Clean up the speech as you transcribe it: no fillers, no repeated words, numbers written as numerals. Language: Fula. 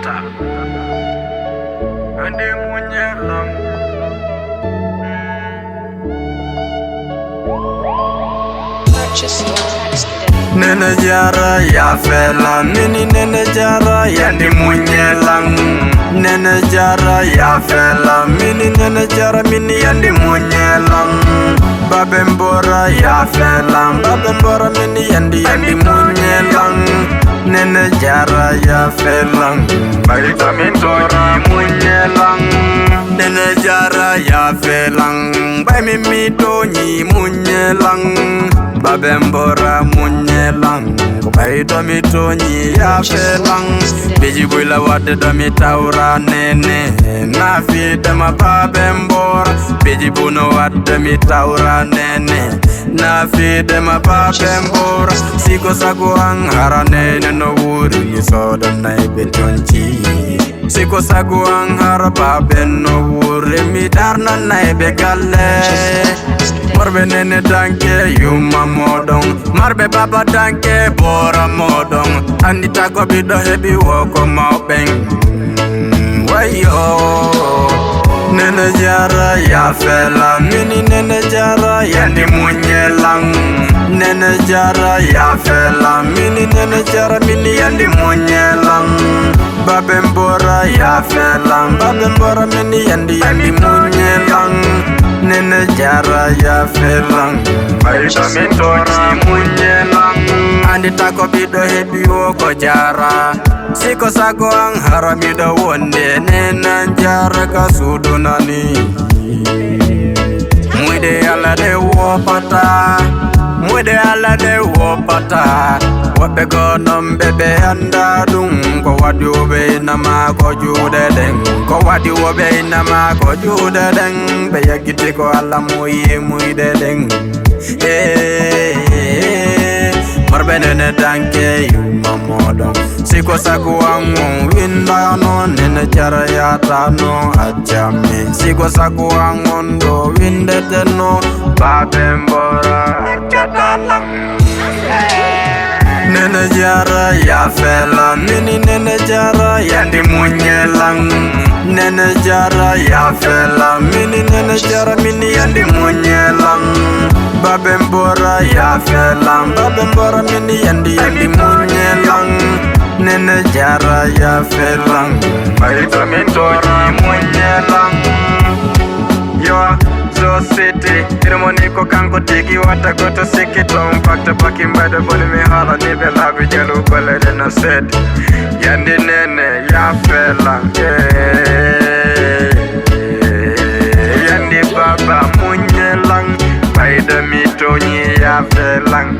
tata ande munyelang Purchase your tracks today. Nene jara ya fela nini nene jara ya ndi munyelang Nene jara ya fela mini nene jara mini ya ndi munyelang Babembora ya fela babembora mini ya ndi munyelang Nene jara ya fela baita mintora munyelang Nene jara ya fela bai mimito nyi munyelang Babembora munyelang Kubai domi tonyi ya felang Biji buila wade domi taura nene Na fide ma babembora Biji buno wade domi taura nene Na fide ma babembora Siko sago anghara nene no wuri ni soda na ibe tonchi Siko sago anghara baben no wuri mi darna na ibe galle Marbe nene danke yuma modong Marbe baba danke bora modong Anita ko bido hebi woko maupeng Wayo Nene jara ya fela Mini nene jara ya ndi munyelang Nene jara ya fela Mini nene jara mini ya ndi munyelang Babembora ya fela Babembora mini ya ndi munyelang Nene jara ya felang Baita mintora munyelang Andita ko bido hebi woko jara Siko sako ang haramido wonde Nena jara kasudu nani Mwide ala de wopata Mwide ala de wopata Wape gonom bebe anda dung Ko wadi ube nama ko jude deng Ko wadi ube nama ko jude deng Beya giti ko ala mwide deng Marbe nene danke yuma modong Siko saku wangu winda no Nene jara yata no ajami Siko saku wangu ndo winde teno Babembora ajadalang Nene jara ya fela Nini nene jara ya ndi munyelang Nene jara ya fela Mini nene jara mini ya ndi munyelang Babembora ya fela Babembora mini ya ndi munyelang Nene jara ya fela Baita mintora munyelang Yo So city, irmoniko kanko tiki wata goto sikito Mpakta paki mbede boli mihala nibe labi jelu bole dena seti Yandi nene ya fela Yandi baba munyelang Baida mitonyi ya felang